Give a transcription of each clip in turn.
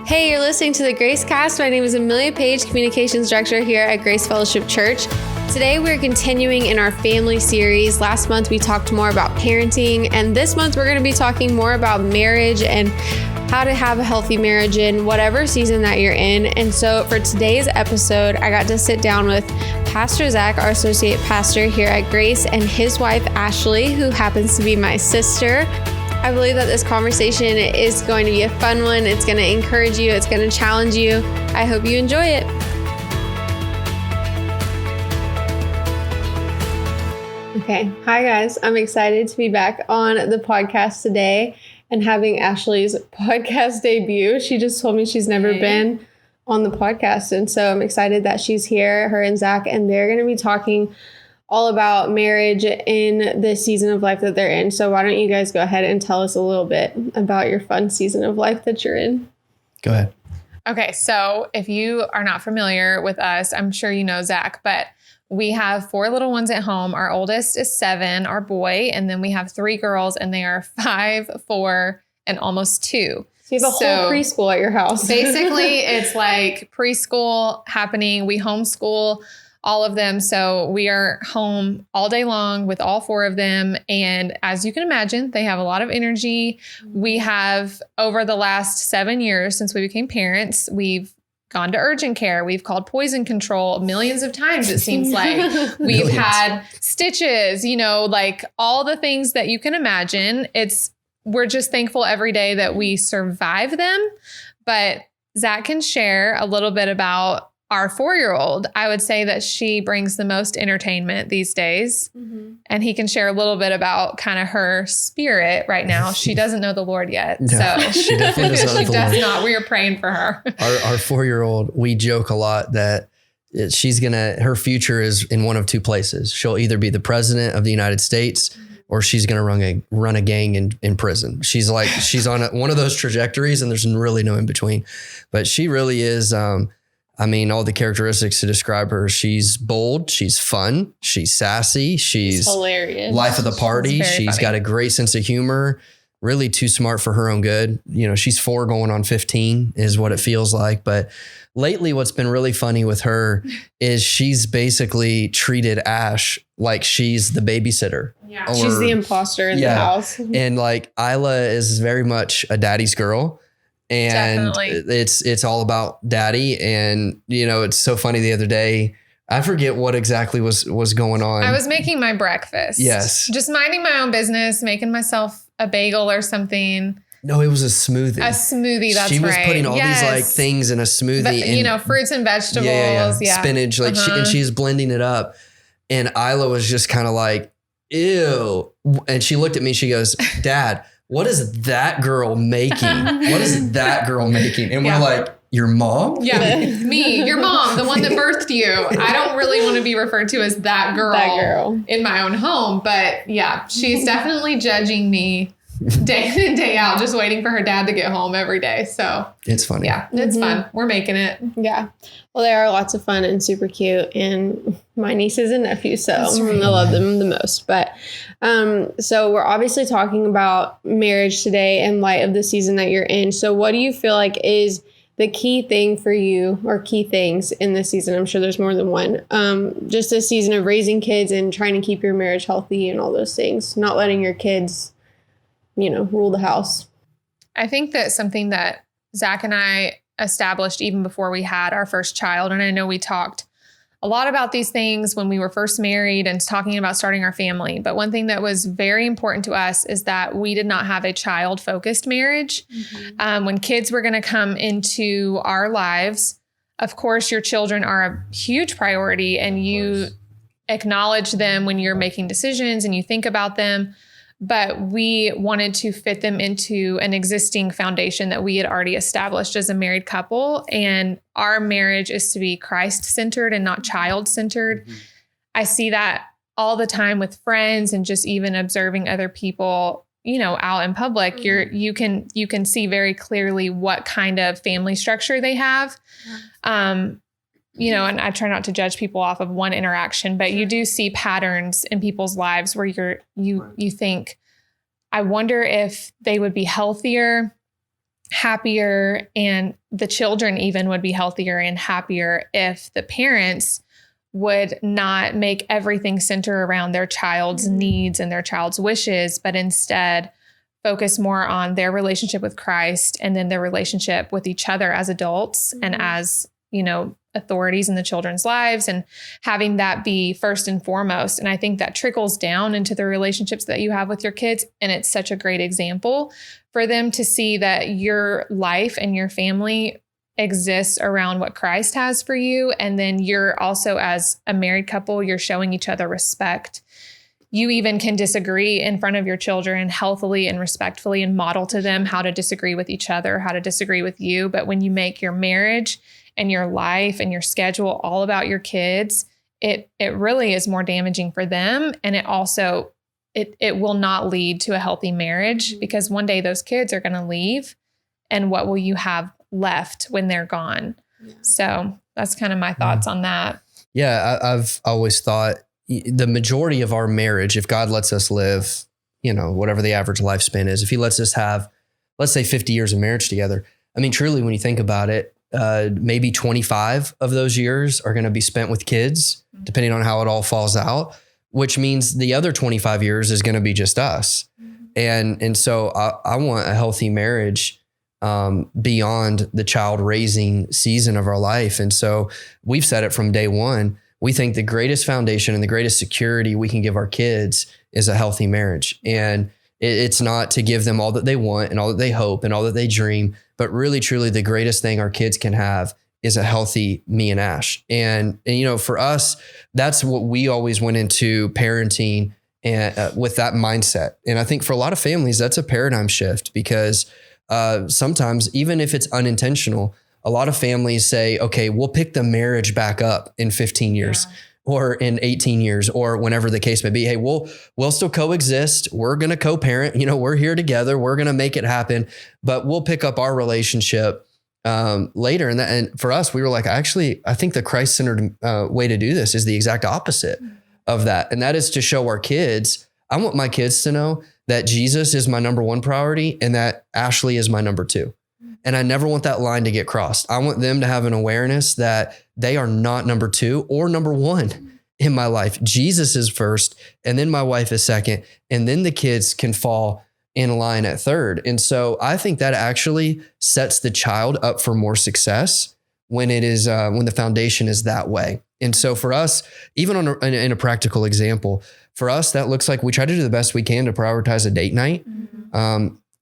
Hey, you're listening to the Gracecast. My name is Amelia Page, Communications Director here at Grace Fellowship Church. Today, we're continuing in our family series. Last month, we talked more about parenting, and this month, we're going to be talking more about marriage and how to have a healthy marriage in whatever season that you're in. And so for today's episode, I got to sit down with Pastor Zack, our associate pastor here at Grace, and his wife, Ashley, who happens to be my sister. I believe that this conversation is going to be a fun one. It's going to encourage you. It's going to challenge you. I hope you enjoy it. Okay. Hi, guys. I'm excited to be back on the podcast today and having Ashley's podcast debut. She just told me she's never been on the podcast. And so I'm excited that she's here, her and Zach, and they're going to be talking all about marriage in the season of life that they're in. So why don't you guys go ahead and tell us a little bit about your fun season of life that you're in? Go ahead. Okay. So if you are not familiar with us, I'm sure you know Zach, but we have 4 little ones at home. Our oldest is 7, our boy. And then we have 3 girls, and they are 5, 4, and almost 2. So you have a whole preschool at your house. Basically, it's like preschool happening. We homeschool all of them. So we are home all day long with all 4 of them. And as you can imagine, they have a lot of energy. We have, over the last 7 years since we became parents, we've gone to urgent care. We've called poison control millions of times, it seems like. We've had stitches, like all the things that you can imagine. We're just thankful every day that we survive them. But Zach can share a little bit about our 4-year-old. I would say that she brings the most entertainment these days. Mm-hmm. And he can share a little bit about kind of her spirit right now. She doesn't know the Lord yet. No, so she definitely does not. She does not. We are praying for her. Our 4-year-old, we joke a lot that her future is in one of 2 places. She'll either be the president of the United States or she's going to run a gang in prison. She's on one of those trajectories, and there's really no in between. But she really is, all the characteristics to describe her. She's bold. She's fun. She's sassy. She's hilarious. Life of the party. She's funny. got a great sense of humor. Really too smart for her own good. She's 4 going on 15 is what it feels like. But lately, what's been really funny with her is she's basically treated Ash like she's the babysitter. Yeah. She's the imposter in the house. And Isla is very much a daddy's girl. And definitely. It's all about daddy. And, it's so funny the other day, I forget what exactly was going on. I was making my breakfast. Yes. Just minding my own business, making myself a bagel or something. No, it was a smoothie. A smoothie, that's right. She was putting all these things in a smoothie. But, fruits and vegetables. Yeah. Spinach. And she's blending it up. And Isla was just kind of like, ew. And she looked at me, she goes, Dad, what is that girl making? What is that girl making? And we're like, your mom? Yeah, me, your mom, the one that birthed you. I don't really want to be referred to as that girl in my own home. But yeah, she's definitely judging me day in and day out, just waiting for her dad to get home every day. So it's funny. Yeah, it's fun. We're making it. Yeah. Well, they are lots of fun and super cute. And my nieces and nephews, so I love them the most. But so we're obviously talking about marriage today in light of the season that you're in. So what do you feel like is the key thing for you, or key things in this season? I'm sure there's more than one. Just a season of raising kids and trying to keep your marriage healthy and all those things, not letting your kids rule the house. I think that something that Zach and I established even before we had our first child, and I know we talked a lot about these things when we were first married and talking about starting our family. But one thing that was very important to us is that we did not have a child-focused marriage. Mm-hmm. When kids were going to come into our lives, of course, your children are a huge priority, and you acknowledge them when you're making decisions and you think about them. But we wanted to fit them into an existing foundation that we had already established as a married couple. And our marriage is to be Christ-centered and not child-centered. Mm-hmm. I see that all the time with friends and just even observing other people, out in public. Mm-hmm. You can see very clearly what kind of family structure they have. Yeah. And I try not to judge people off of one interaction, but you do see patterns in people's lives where you think, I wonder if they would be healthier happier, and the children even would be healthier and happier if the parents would not make everything center around their child's needs and their child's wishes, but instead focus more on their relationship with Christ and then their relationship with each other as adults and as, authorities in the children's lives, and having that be first and foremost. And I think that trickles down into the relationships that you have with your kids. And it's such a great example for them to see that your life and your family exists around what Christ has for you. And then you're also, as a married couple, you're showing each other respect. You even can disagree in front of your children healthily and respectfully and model to them how to disagree with each other, how to disagree with you. But when you make your marriage and your life and your schedule all about your kids, it really is more damaging for them. And it also, it will not lead to a healthy marriage, because one day those kids are going to leave, and what will you have left when they're gone? Yeah. So that's kind of my thoughts on that. Yeah. I've always thought the majority of our marriage, if God lets us live, whatever the average lifespan is, if he lets us have, let's say 50 years of marriage together. I mean, truly, when you think about it, maybe 25 of those years are going to be spent with kids, depending on how it all falls out, which means the other 25 years is going to be just us. And so I want a healthy marriage beyond the child raising season of our life. And so we've said it from day one. We think the greatest foundation and the greatest security we can give our kids is a healthy marriage. And it's not to give them all that they want and all that they hope and all that they dream, but really, truly, the greatest thing our kids can have is a healthy me and Ash. And for us, that's what we always went into parenting and with that mindset. And I think for a lot of families, that's a paradigm shift, because sometimes, even if it's unintentional, a lot of families say, okay, we'll pick the marriage back up in 15 years. Yeah. Or in 18 years, or whenever the case may be. Hey, we'll still coexist. We're going to co-parent. We're here together. We're going to make it happen, but we'll pick up our relationship later. And for us, we were like, actually, I think the Christ-centered way to do this is the exact opposite of that. And that is to show our kids, I want my kids to know that Jesus is my number one priority and that Ashley is my number two. And I never want that line to get crossed. I want them to have an awareness that they are not number two or number one in my life. Jesus is first, and then my wife is second, and then the kids can fall in line at third. And so I think that actually sets the child up for more success when it is when the foundation is that way. And so for us, even in a practical example, for us, that looks like we try to do the best we can to prioritize a date night.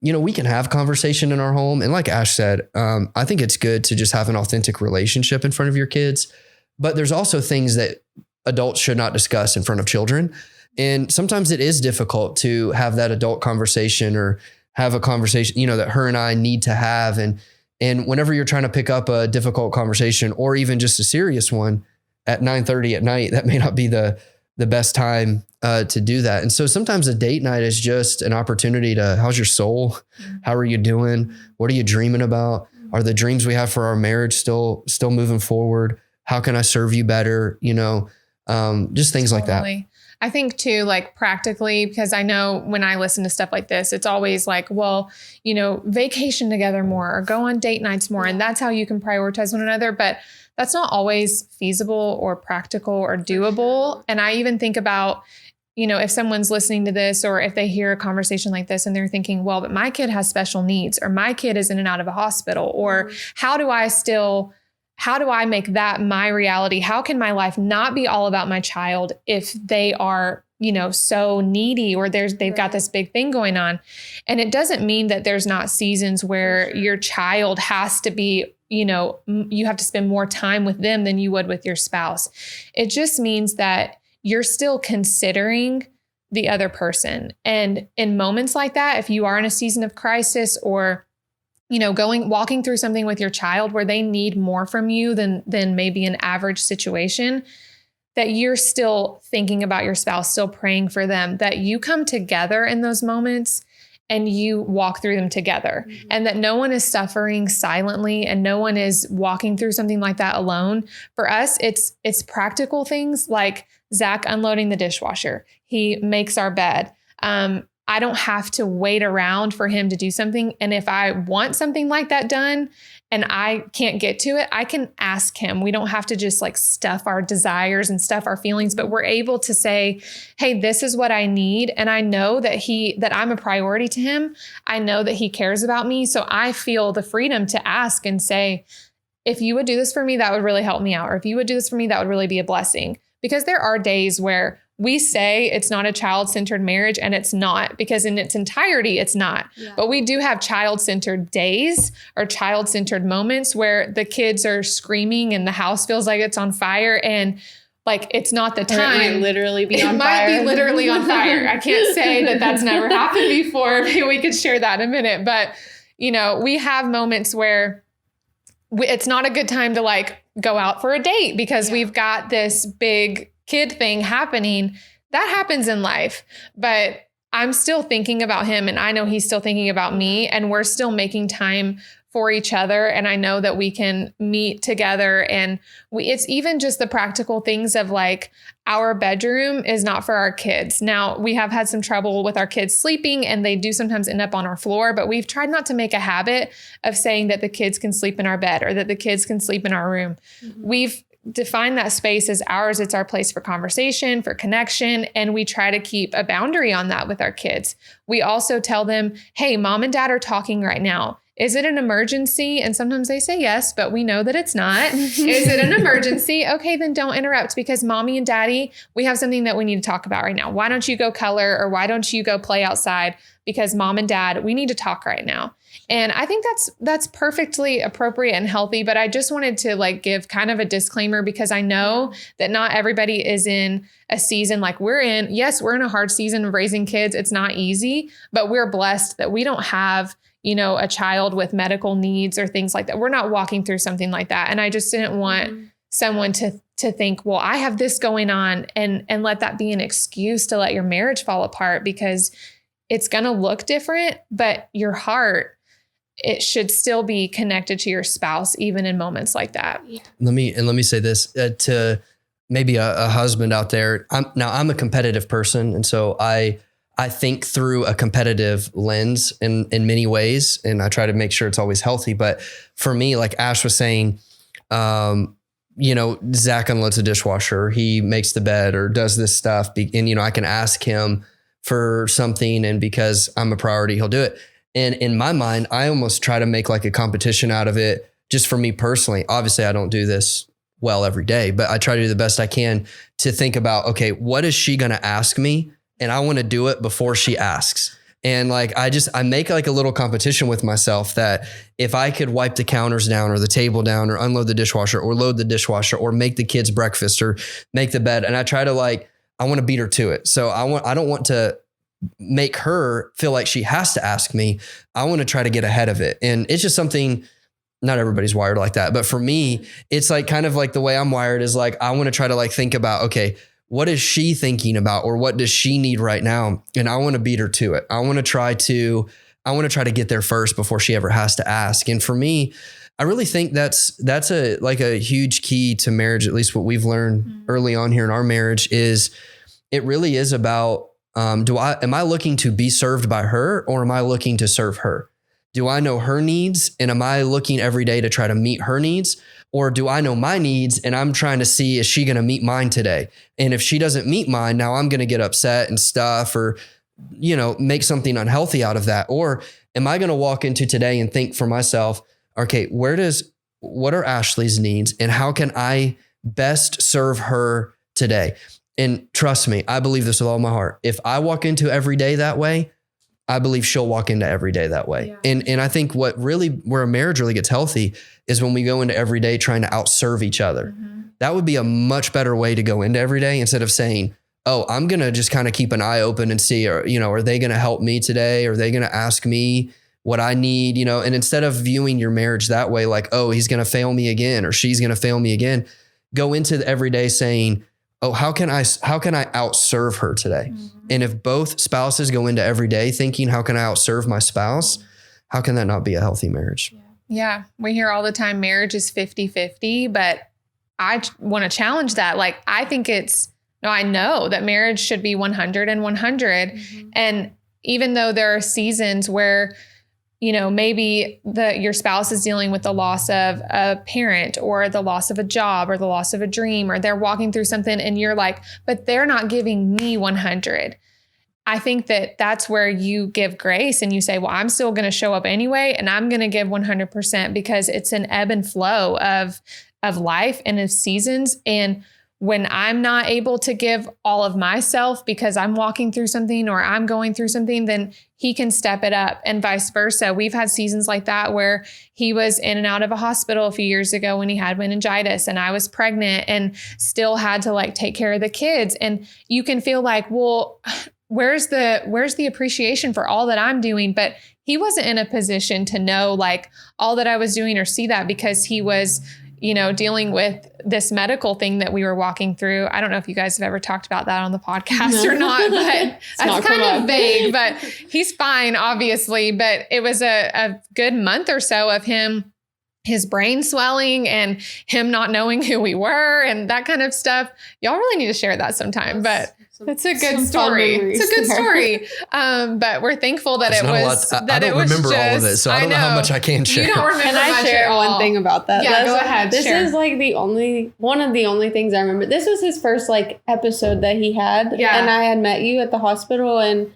We can have conversation in our home. And like Ash said, I think it's good to just have an authentic relationship in front of your kids. But there's also things that adults should not discuss in front of children. And sometimes it is difficult to have that adult conversation or have a conversation, that her and I need to have. And whenever you're trying to pick up a difficult conversation or even just a serious one at 9:30 at night, that may not be the best time to do that. And so sometimes a date night is just an opportunity to, how's your soul? How are you doing? What are you dreaming about? Are the dreams we have for our marriage still moving forward? How can I serve you better? Just things like that. I think too, like practically, because I know when I listen to stuff like this, it's always like, well, vacation together more or go on date nights more. And that's how you can prioritize one another. But that's not always feasible or practical or doable. And I even think about, if someone's listening to this, or if they hear a conversation like this and they're thinking, well, but my kid has special needs, or my kid is in and out of a hospital, or how do I make that my reality? How can my life not be all about my child if they are, so needy, or they've got this big thing going on? And it doesn't mean that there's not seasons where your child has to be, you have to spend more time with them than you would with your spouse. It just means that you're still considering the other person. And in moments like that, if you are in a season of crisis, or walking through something with your child where they need more from you than maybe an average situation, that you're still thinking about your spouse, still praying for them, that you come together in those moments and you walk through them together, and that no one is suffering silently and no one is walking through something like that alone. For us, it's practical things like Zach unloading the dishwasher. He makes our bed. I I don't have to wait around for him to do something. And if I want something like that done and I can't get to it, I can ask him. We don't have to just like stuff our desires and stuff our feelings, but we're able to say, hey, this is what I need. And I know that I'm a priority to him. I know that he cares about me. So I feel the freedom to ask and say, if you would do this for me, that would really help me out. Or if you would do this for me, that would really be a blessing. Because there are days where we say it's not a child-centered marriage, and it's not, because in its entirety, it's not. Yeah. But we do have child-centered days or child-centered moments where the kids are screaming and the house feels like it's on fire, and like it's not the time. It might literally be on fire. It might be literally on fire. I can't say that that's never happened before. Maybe we could share that in a minute. But, we have moments where it's not a good time to like go out for a date because we've got this big kid thing happening. That happens in life, but I'm still thinking about him, and I know he's still thinking about me, and we're still making time for each other. And I know that we can meet together, and it's even just the practical things of like, our bedroom is not for our kids. Now, we have had some trouble with our kids sleeping, and they do sometimes end up on our floor, but we've tried not to make a habit of saying that the kids can sleep in our bed or that the kids can sleep in our room. Mm-hmm. We've defined that space as ours. It's our place for conversation, for connection, and we try to keep a boundary on that with our kids. We also tell them, hey, mom and dad are talking right now. Is it an emergency? And sometimes they say yes, but we know that it's not. Is it an emergency? Okay, then don't interrupt, because mommy and daddy, we have something that we need to talk about right now. Why don't you go color, or why don't you go play outside? Because mom and dad, we need to talk right now. And I think that's perfectly appropriate and healthy. But I just wanted to like give kind of a disclaimer, because I know that not everybody is in a season like we're in. Yes, we're in a hard season of raising kids. It's not easy, but we're blessed that we don't have a child with medical needs or things like that. We're not walking through something like that. And I just didn't want someone to think, well, I have this going on, and let that be an excuse to let your marriage fall apart, because it's going to look different, but your heart, it should still be connected to your spouse, even in moments like that. Yeah. Let me say this to maybe a husband out there. I'm a competitive person. And so I think through a competitive lens in many ways, and I try to make sure it's always healthy. But for me, like Ash was saying, Zach unloads the dishwasher, he makes the bed or does this stuff. And, I can ask him for something, and because I'm a priority, he'll do it. And in my mind, I almost try to make like a competition out of it, just for me personally. Obviously, I don't do this well every day, but I try to do the best I can to think about, okay, what is she going to ask me? And I want to do it before she asks. And like, I make like a little competition with myself that if I could wipe the counters down or the table down or unload the dishwasher or load the dishwasher or make the kids breakfast or make the bed. And I try to I want to beat her to it. So I don't want to make her feel like she has to ask me. I want to try to get ahead of it. And it's just something, not everybody's wired like that. But for me, it's like kind of like the way I'm wired is like, I want to try to like think about, okay, what is she thinking about, or what does she need right now? And I want to beat her to it. I want to try to get there first before she ever has to ask. And for me, I really think that's a huge key to marriage. At least what we've learned early on here in our marriage is it really is about, am I looking to be served by her, or am I looking to serve her? Do I know her needs, and am I looking every day to try to meet her needs? Or do I know my needs and I'm trying to see, is she going to meet mine today? And if she doesn't meet mine, now I'm going to get upset and stuff, or, make something unhealthy out of that. Or am I going to walk into today and think for myself, okay, what are Ashley's needs, and how can I best serve her today? And trust me, I believe this with all my heart. If I walk into every day that way, I believe she'll walk into every day that way. Yeah. And I think where a marriage really gets healthy is when we go into every day trying to outserve each other. Mm-hmm. That would be a much better way to go into every day, instead of saying, oh, I'm going to just kind of keep an eye open and see, are they going to help me today? Are they going to ask me what I need? And instead of viewing your marriage that way, like, oh, he's going to fail me again, or she's going to fail me again, go into the every day saying, oh, how can I outserve her today? Mm-hmm. And if both spouses go into every day thinking, how can I outserve my spouse? How can that not be a healthy marriage? Yeah. We hear all the time, marriage is 50-50, but I want to challenge that. Like, I think I know that marriage should be 100 and 100. Mm-hmm. And even though there are seasons where, maybe your spouse is dealing with the loss of a parent or the loss of a job or the loss of a dream, or they're walking through something and you're like, but they're not giving me 100. I think that that's where you give grace and you say, well, I'm still going to show up anyway, and I'm going to give 100% because it's an ebb and flow of life and of seasons. And when I'm not able to give all of myself because I'm walking through something or I'm going through something, then he can step it up, and vice versa. We've had seasons like that where he was in and out of a hospital a few years ago when he had meningitis, and I was pregnant and still had to take care of the kids. And you can feel like, well, where's the appreciation for all that I'm doing? But he wasn't in a position to know all that I was doing or see that, because he was, dealing with this medical thing that we were walking through. I don't know if you guys have ever talked about that on the podcast or not, but it's kind of vague, but he's fine, obviously. But it was a good month or so of his brain swelling and him not knowing who we were and that kind of stuff. Y'all really need to share that sometime, but it's a good story. It's a good story. But we're thankful that it was, I don't remember all of it, so I don't know how much I can share. You don't remember Can I much share at all. one thing about that? Yeah, go ahead. This is one of the only things I remember. This was his first episode that he had. Yeah. And I had met you at the hospital, and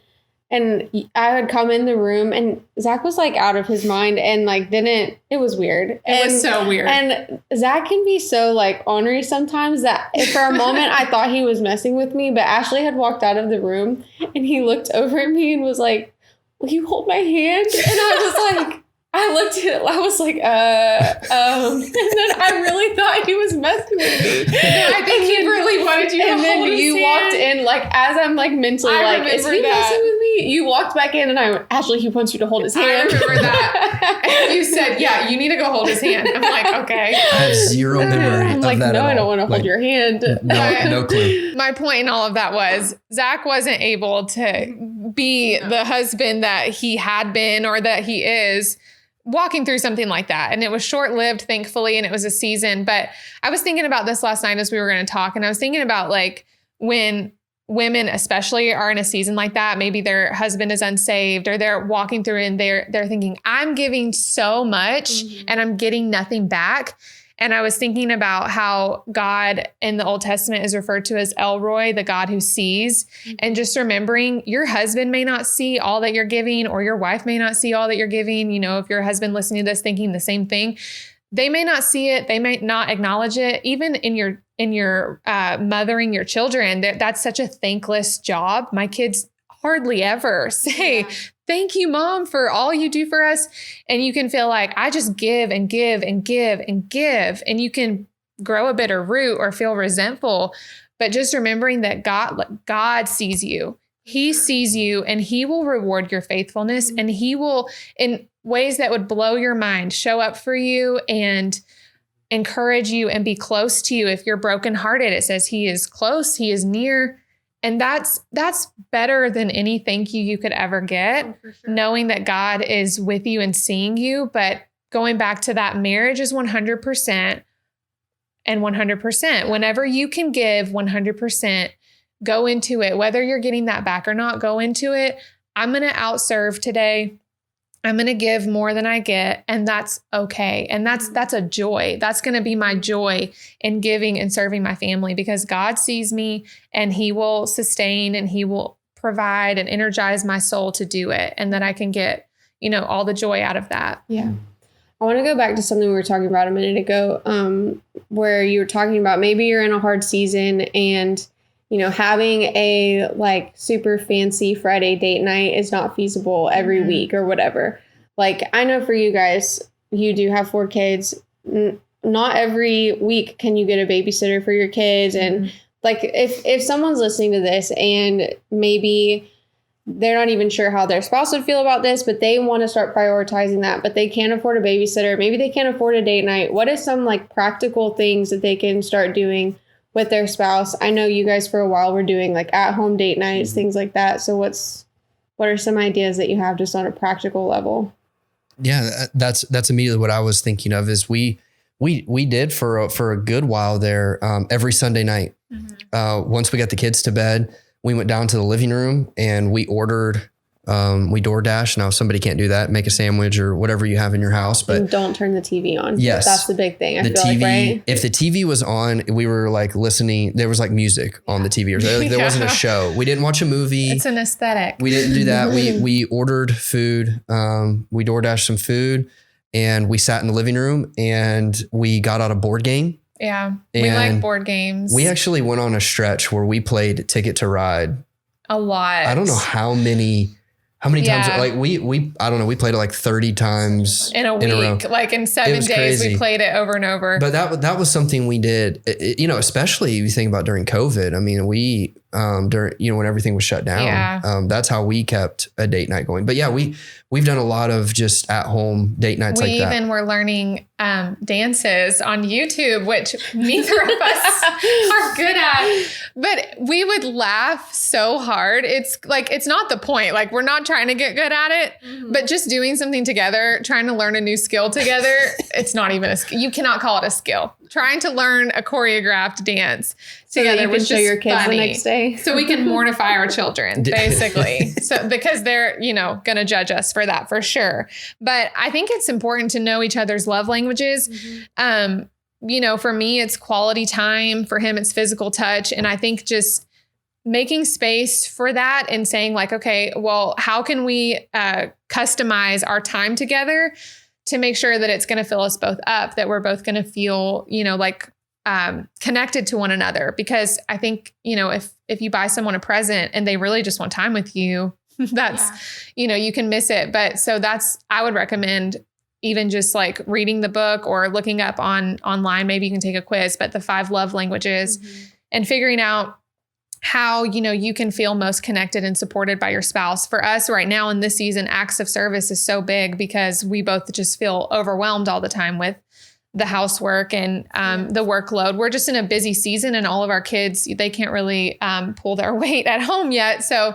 I had come in the room, and Zach was out of his mind and it was weird. It was so weird. And Zach can be so ornery sometimes that for a moment I thought he was messing with me, but Ashley had walked out of the room and he looked over at me and was like, will you hold my hand? And I was like, I looked at it, I was like, and then I really thought he was messing with me. I think he really wanted you to hold his hand. And then you walked in, as I'm mentally is he messing with me? You walked back in and I went, Ashley, he wants you to hold his hand. I remember that. And you said, yeah, you need to go hold his hand. I'm like, okay. I have zero memory I'm of like, that no, at I don't all. want to hold your hand. No clue. My point in all of that was Zach wasn't able to be the husband that he had been or that he is walking through something like that. And it was short-lived, thankfully, and it was a season. But I was thinking about this last night as we were going to talk, and I was thinking about when women especially are in a season like that, maybe their husband is unsaved or they're walking through and they're thinking, I'm giving so much and I'm getting nothing back. And I was thinking about how God in the Old Testament is referred to as Elroy, the God who sees, and just remembering your husband may not see all that you're giving, or your wife may not see all that you're giving. If your husband listening to this thinking the same thing, they may not see it. They may not acknowledge it. Even in your mothering your children, that's such a thankless job. My kids hardly ever say, thank you, Mom, for all you do for us. And you can feel like I just give and give and give and give. And you can grow a bitter root or feel resentful. But just remembering that God sees you. He sees you and he will reward your faithfulness, and he will, in ways that would blow your mind, show up for you and encourage you and be close to you. If you're brokenhearted, it says he is close, he is near. And that's better than any thank you could ever get, knowing that God is with you and seeing you. But going back to that, marriage is 100% and 100%. Whenever you can give 100%, go into it. Whether you're getting that back or not, go into it. I'm going to outserve today. I'm going to give more than I get, and that's okay. And that's a joy. That's going to be my joy in giving and serving my family, because God sees me and he will sustain and he will provide and energize my soul to do it. And that I can get, all the joy out of that. Yeah. I want to go back to something we were talking about a minute ago, where you were talking about maybe you're in a hard season and having a super fancy Friday date night is not feasible every week or whatever. I know for you guys, you do have 4 kids. Not every week can you get a babysitter for your kids. And if someone's listening to this and maybe they're not even sure how their spouse would feel about this, but they want to start prioritizing that, but they can't afford a babysitter. Maybe they can't afford a date night. What is some practical things that they can start doing with their spouse? I know you guys for a while were doing at-home date nights, things like that. So what are some ideas that you have just on a practical level? Yeah, that's immediately what I was thinking of. Is we did for a good while there, every Sunday night. Once we got the kids to bed, we went down to the living room and we ordered We DoorDash. Now, if somebody can't do that, make a sandwich or whatever you have in your house. But and don't turn the TV on. Yes. That's the big thing. I the feel TV, right? if the TV was on, we were like listening. There was like music on the TV. Or there wasn't a show. We didn't watch a movie. It's an aesthetic. We didn't do that. We ordered food. We DoorDashed some food, and we sat in the living room and we got out a board game. Yeah. We like board games. We actually went on a stretch where we played Ticket to Ride. A lot. I don't know how many times, like we I don't know, we played it like 30 times in a week, like in 7 days, crazy. we played it over and over. But that was something we did, especially if you think about during COVID. I mean, we, during, when everything was shut down, that's how we kept a date night going. But yeah, we've done a lot of just at home date nights like that. We even were learning dances on YouTube, which neither of us are good at, but we would laugh so hard. It's like, it's not the point. Like, we're not trying to get good at it, but just doing something together, trying to learn a new skill together. It's not even a skill. You cannot call it a skill. Trying to learn a choreographed dance together was just your kids funny. The next day. So we can mortify our children, basically. So because they're, going to judge us for that for sure. But I think it's important to know each other's love languages. For me, it's quality time. For him, it's physical touch. And I think just making space for that and saying like, okay, well, how can we customize our time together to make sure that it's going to fill us both up, that we're both going to feel, connected to one another. Because I think, if you buy someone a present and they really just want time with you, that's, you can miss it. But so I would recommend even just like reading the book or looking up online, maybe you can take a quiz, but the 5 love languages and figuring out how, you can feel most connected and supported by your spouse. For us right now in this season, acts of service is so big because we both just feel overwhelmed all the time with the housework and the workload. We're just in a busy season and all of our kids, they can't really pull their weight at home yet. So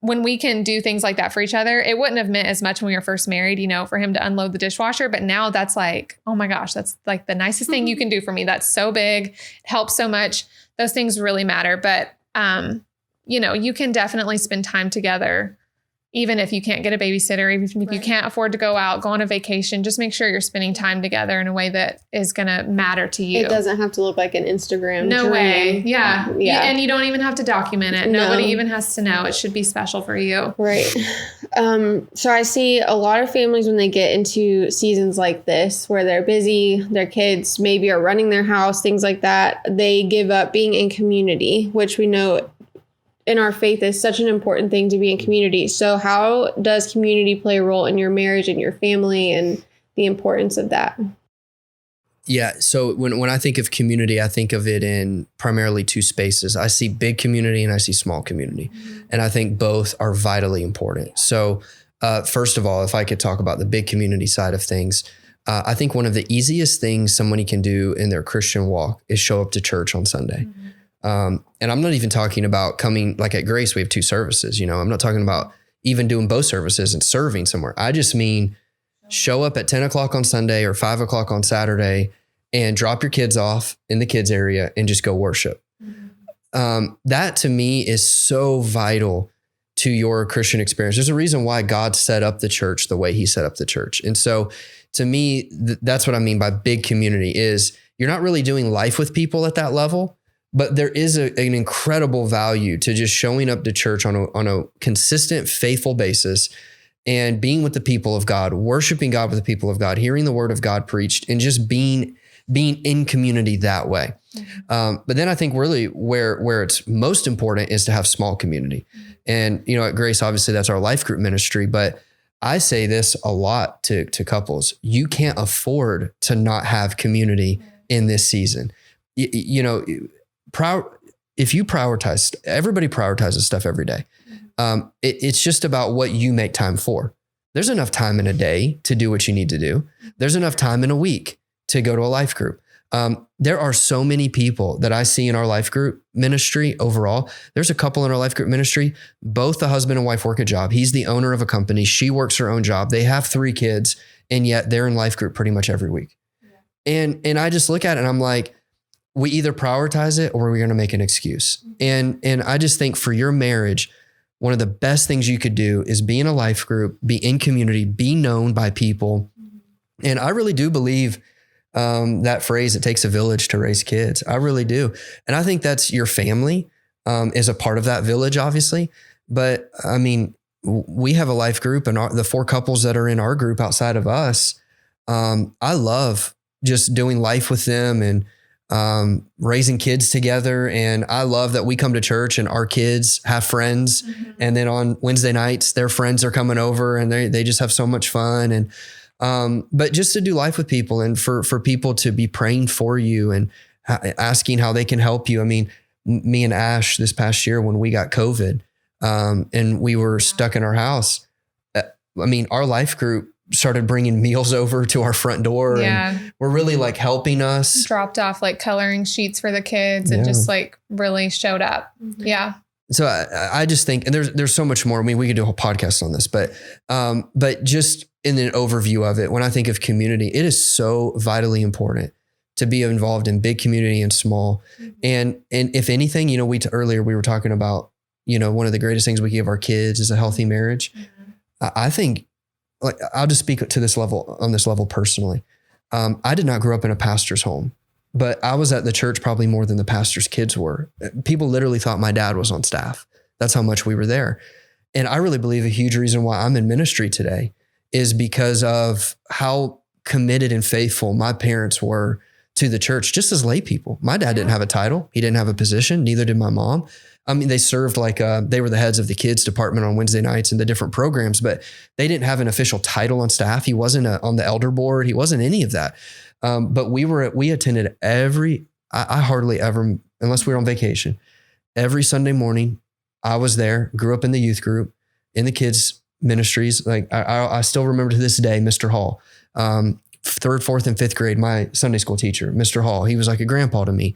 when we can do things like that for each other, it wouldn't have meant as much when we were first married, for him to unload the dishwasher. But now that's like, oh my gosh, that's like the nicest thing you can do for me. That's so big. It helps so much. Those things really matter. But you can definitely spend time together, even if you can't get a babysitter, even if you can't afford to go out, go on a vacation, just make sure you're spending time together in a way that is going to matter to you. It doesn't have to look like an Instagram. No way. Yeah. And you don't even have to document it. No. Nobody even has to know. It should be special for you. Right. So I see a lot of families when they get into seasons like this, where they're busy, their kids maybe are running their house, things like that. They give up being in community, which we know in our faith is such an important thing to be in community. So how does community play a role in your marriage and your family and the importance of that? Yeah. So when I think of community, I think of it in primarily 2 spaces. I see big community and I see small community. And I think both are vitally important. So first of all, if I could talk about the big community side of things, I think one of the easiest things somebody can do in their Christian walk is show up to church on Sunday. And I'm not even talking about coming, like at Grace, we have 2 services, I'm not talking about even doing both services and serving somewhere. I just mean show up at 10 o'clock on Sunday or 5 o'clock on Saturday and drop your kids off in the kids area and just go worship. That to me is so vital to your Christian experience. There's a reason why God set up the church the way he set up the church. And so to me, that's what I mean by big community is you're not really doing life with people at that level. But there is an incredible value to just showing up to church on a consistent, faithful basis and being with the people of God, worshiping God with the people of God, hearing the word of God preached, and just being in community that way. But then I think really where it's most important is to have small community. And, at Grace, obviously that's our life group ministry, but I say this a lot to couples. You can't afford to not have community in this season. If you prioritize, everybody prioritizes stuff every day. It's just about what you make time for. There's enough time in a day to do what you need to do. There's enough time in a week to go to a life group. There are so many people that I see in our life group ministry overall. There's a couple in our life group ministry, both the husband and wife work a job. He's the owner of a company. She works her own job. They have 3 kids, and yet they're in life group pretty much every week. Yeah. And I just look at it and I'm like, we either prioritize it or we're going to make an excuse. And I just think for your marriage, one of the best things you could do is be in a life group, be in community, be known by people. And I really do believe that phrase, it takes a village to raise kids. I really do. And I think that's your family is a part of that village, obviously. But I mean, we have a life group, and the 4 couples that are in our group outside of us, I love just doing life with them and raising kids together. And I love that we come to church and our kids have friends. And then on Wednesday nights, their friends are coming over and they just have so much fun. And, but just to do life with people and for people to be praying for you and asking how they can help you. I mean, me and Ash this past year when we got COVID, and we were stuck in our house. I mean, our life group started bringing meals over to our front door and were really like helping us. Dropped off like coloring sheets for the kids and just like really showed up. Yeah. So I just think, and there's so much more. I mean, we could do a whole podcast on this, but just in an overview of it, when I think of community, it is so vitally important to be involved in big community and small. And if anything, earlier we were talking about, one of the greatest things we give our kids is a healthy marriage. I think, like, I'll just speak to this level, on this level personally. I did not grow up in a pastor's home, but I was at the church probably more than the pastor's kids were. People literally thought my dad was on staff. That's how much we were there. And I really believe a huge reason why I'm in ministry today is because of how committed and faithful my parents were to the church, just as lay people. My dad didn't have a title. He didn't have a position. Neither did my mom. I mean, they served they were the heads of the kids department on Wednesday nights and the different programs, but they didn't have an official title on staff. He wasn't on the elder board. He wasn't any of that. But we attended I hardly ever, unless we were on vacation, every Sunday morning. I was there, grew up in the youth group, in the kids ministries. Like I still remember to this day, Mr. Hall, 3rd, 4th, and 5th grade, my Sunday school teacher, Mr. Hall, he was like a grandpa to me,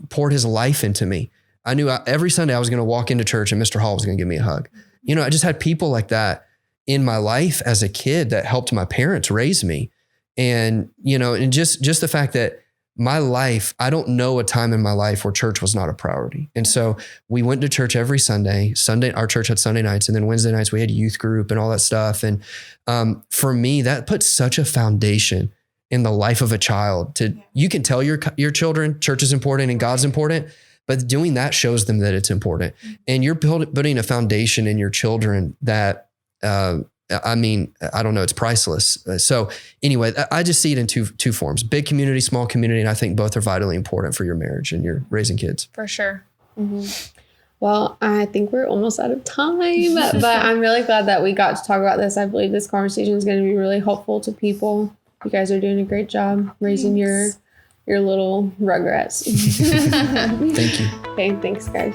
poured his life into me. I knew every Sunday I was going to walk into church and Mr. Hall was going to give me a hug. I just had people like that in my life as a kid that helped my parents raise me. And, and just the fact that my life, I don't know a time in my life where church was not a priority. And so we went to church every Sunday. Our church had Sunday nights, and then Wednesday nights we had youth group and all that stuff. And for me, that puts such a foundation in the life of a child. You can tell your children church is important and God's important, but doing that shows them that it's important. And you're putting a foundation in your children that, I don't know, it's priceless. So anyway, I just see it in two forms: big community, small community. And I think both are vitally important for your marriage and your raising kids. For sure. Mm-hmm. Well, I think we're almost out of time, but I'm really glad that we got to talk about this. I believe this conversation is going to be really helpful to people. You guys are doing a great job raising your little rugrats. Thank you. Okay, thanks, guys.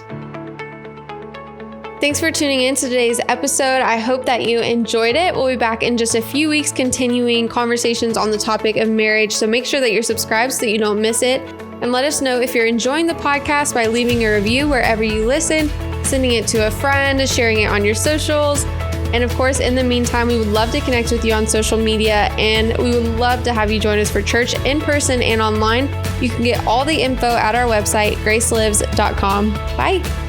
Thanks for tuning in to today's episode. I hope that you enjoyed it. We'll be back in just a few weeks continuing conversations on the topic of marriage. So make sure that you're subscribed so that you don't miss it. And let us know if you're enjoying the podcast by leaving a review wherever you listen, sending it to a friend, sharing it on your socials. And of course, in the meantime, we would love to connect with you on social media, and we would love to have you join us for church in person and online. You can get all the info at our website, gracelives.com. Bye.